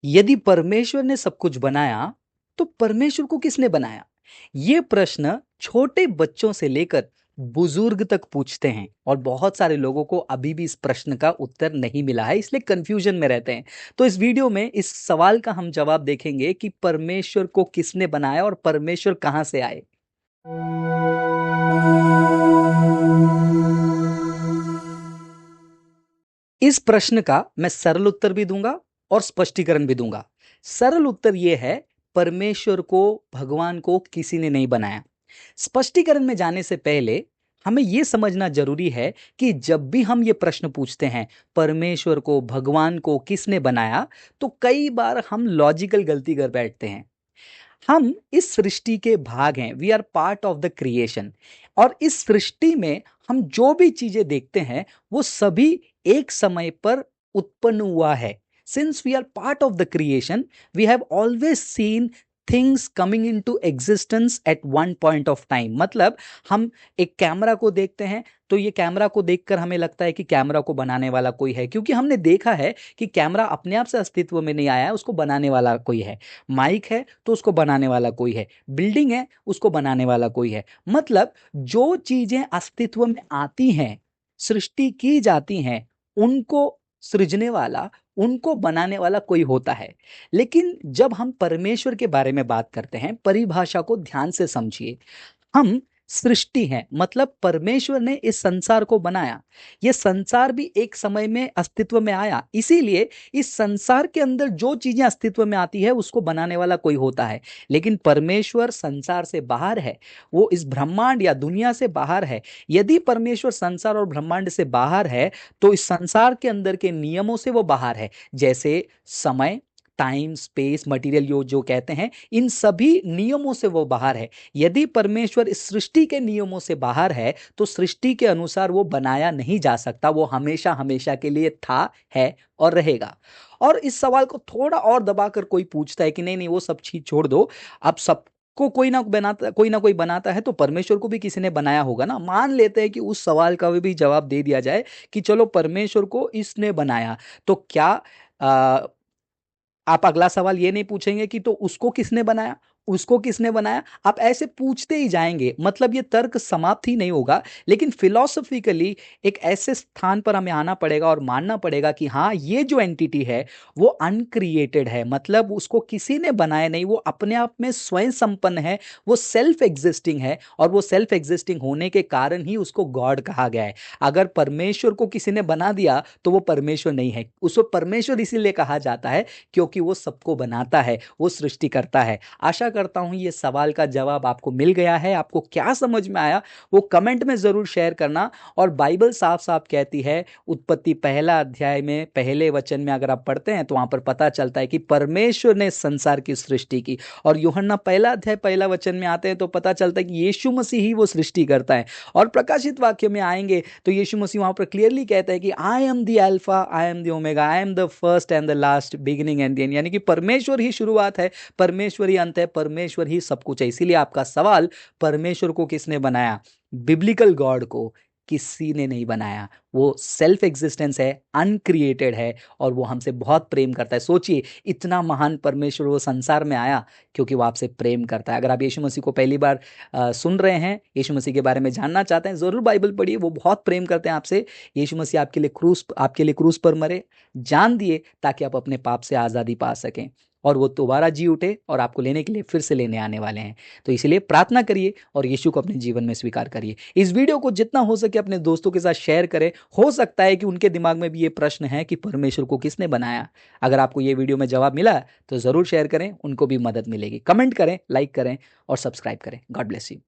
यदि परमेश्वर ने सब कुछ बनाया, तो परमेश्वर को किसने बनाया? ये प्रश्न छोटे बच्चों से लेकर बुजुर्ग तक पूछते हैं और बहुत सारे लोगों को अभी भी इस प्रश्न का उत्तर नहीं मिला है, इसलिए कंफ्यूजन में रहते हैं। तो इस वीडियो में इस सवाल का हम जवाब देखेंगे कि परमेश्वर को किसने बनाया और परमेश्वर कहाँ से आए। इस प्रश्न का मैं सरल उत्तर भी दूंगा और स्पष्टीकरण भी दूंगा। सरल उत्तर यह है, परमेश्वर को, भगवान को किसी ने नहीं बनाया। स्पष्टीकरण में जाने से पहले हमें यह समझना जरूरी है कि जब भी हम ये प्रश्न पूछते हैं, परमेश्वर को, भगवान को किसने बनाया, तो कई बार हम लॉजिकल गलती कर बैठते हैं। हम इस सृष्टि के भाग हैं, we are part of the creation. और इस सृष्टि में हम जो भी चीजें देखते हैं वो सभी एक समय पर उत्पन्न हुआ है। Since we are part of the creation, we have always seen things coming into existence at one point of time. मतलब हम एक कैमरा को देखते हैं तो ये कैमरा को देखकर हमें लगता है कि कैमरा को बनाने वाला कोई है, क्योंकि हमने देखा है कि कैमरा अपने आप से अस्तित्व में नहीं आया है, उसको बनाने वाला कोई है। माइक है तो उसको बनाने वाला कोई है, बिल्डिंग है उसको बनाने वाला कोई है। मतलब जो चीजें अस्तित्व में आती हैं, सृष्टि की जाती हैं, उनको सृजने वाला, उनको बनाने वाला कोई होता है। लेकिन जब हम परमेश्वर के बारे में बात करते हैं, परिभाषा को ध्यान से समझिए। हम सृष्टि हैं, मतलब परमेश्वर ने इस संसार को बनाया। यह संसार भी एक समय में अस्तित्व में आया, इसीलिए इस संसार के अंदर जो चीजें अस्तित्व में आती है उसको बनाने वाला कोई होता है। लेकिन परमेश्वर संसार से बाहर है, वो इस ब्रह्मांड या दुनिया से बाहर है। यदि परमेश्वर संसार और ब्रह्मांड से बाहर है तो इस संसार के अंदर के नियमों से वो बाहर है। जैसे समय, टाइम, स्पेस, मटेरियल, जो कहते हैं, इन सभी नियमों से वो बाहर है। यदि परमेश्वर इस सृष्टि के नियमों से बाहर है तो सृष्टि के अनुसार वो बनाया नहीं जा सकता, वो हमेशा हमेशा के लिए था, है और रहेगा। और इस सवाल को थोड़ा और दबाकर कोई पूछता है कि नहीं नहीं वो सब चीज छोड़ दो, अब सब को कोई ना कोई बनाता है तो परमेश्वर को भी किसी ने बनाया होगा ना। मान लेते हैं कि उस सवाल का भी जवाब दे दिया जाए कि चलो परमेश्वर को इसने बनाया, तो क्या आप अगला सवाल ये नहीं पूछेंगे कि तो उसको किसने बनाया, उसको किसने बनाया? आप ऐसे पूछते ही जाएंगे, मतलब ये तर्क समाप्त ही नहीं होगा। लेकिन फिलोसफिकली एक ऐसे स्थान पर हमें आना पड़ेगा और मानना पड़ेगा कि हाँ, ये जो एंटिटी है वो अनक्रिएटेड है, मतलब उसको किसी ने बनाया नहीं, वो अपने आप में स्वयं संपन्न है, वो सेल्फ एग्जिस्टिंग है। और वो सेल्फ एग्जिस्टिंग होने के कारण ही उसको गॉड कहा गया है। अगर परमेश्वर को किसी ने बना दिया तो वो परमेश्वर नहीं है। उसको परमेश्वर इसीलिए कहा जाता है क्योंकि वो सबको बनाता है, वो सृष्टि करता है। आशा करता हूं ये सवाल का जवाब आपको मिल गया है। आपको क्या समझ में आया वो कमेंट में जरूर शेयर करना। और बाइबल साफ साफ कहती है, उत्पत्ति पहला अध्याय में पहले वचन में अगर आप पढ़ते हैं तो वहां पर पता चलता है कि परमेश्वर ने संसार की सृष्टि की। और यूहन्ना पहला अध्याय पहला वचन में आते हैं तो पता चलता है कि यीशु मसीह ही वो सृष्टि करता है। और प्रकाशित वाक्य में आएंगे तो यीशु मसीह वहां पर क्लियरली कहता है कि I am the alpha, I am the omega, I am the first and the last, beginning and the end. यानी कि परमेश्वर ही शुरुआत है, परमेश्वर ही अंत है, परमेश्वर ही सब कुछ है। इसीलिए आपका सवाल, परमेश्वर को किसने बनाया, बिब्लिकल गॉड को किसी ने नहीं बनाया। वो सेल्फ एग्जिस्टेंस है, अनक्रिएटेड है और वो हमसे बहुत प्रेम करता है। सोचिए, इतना महान परमेश्वर वो संसार में आया क्योंकि वो आपसे प्रेम करता है। अगर आप यीशु मसीह को पहली बार सुन रहे हैं, यीशु मसीह के बारे में जानना चाहते हैं, जरूर बाइबल पढ़िए, वो बहुत प्रेम करते हैं आपसे। यीशु मसीह आपके लिए क्रूस पर मरे, जान दिए ताकि आप अपने पाप से आज़ादी पा सकें। और वो दोबारा जी उठे और आपको लेने के लिए फिर से लेने आने वाले हैं। तो इसलिए प्रार्थना करिए और यीशु को अपने जीवन में स्वीकार करिए। इस वीडियो को जितना हो सके अपने दोस्तों के साथ शेयर करें। हो सकता है कि उनके दिमाग में भी ये प्रश्न है कि परमेश्वर को किसने बनाया। अगर आपको ये वीडियो में जवाब मिला तो जरूर शेयर करें, उनको भी मदद मिलेगी। कमेंट करें, लाइक करें और सब्सक्राइब करें। God bless you.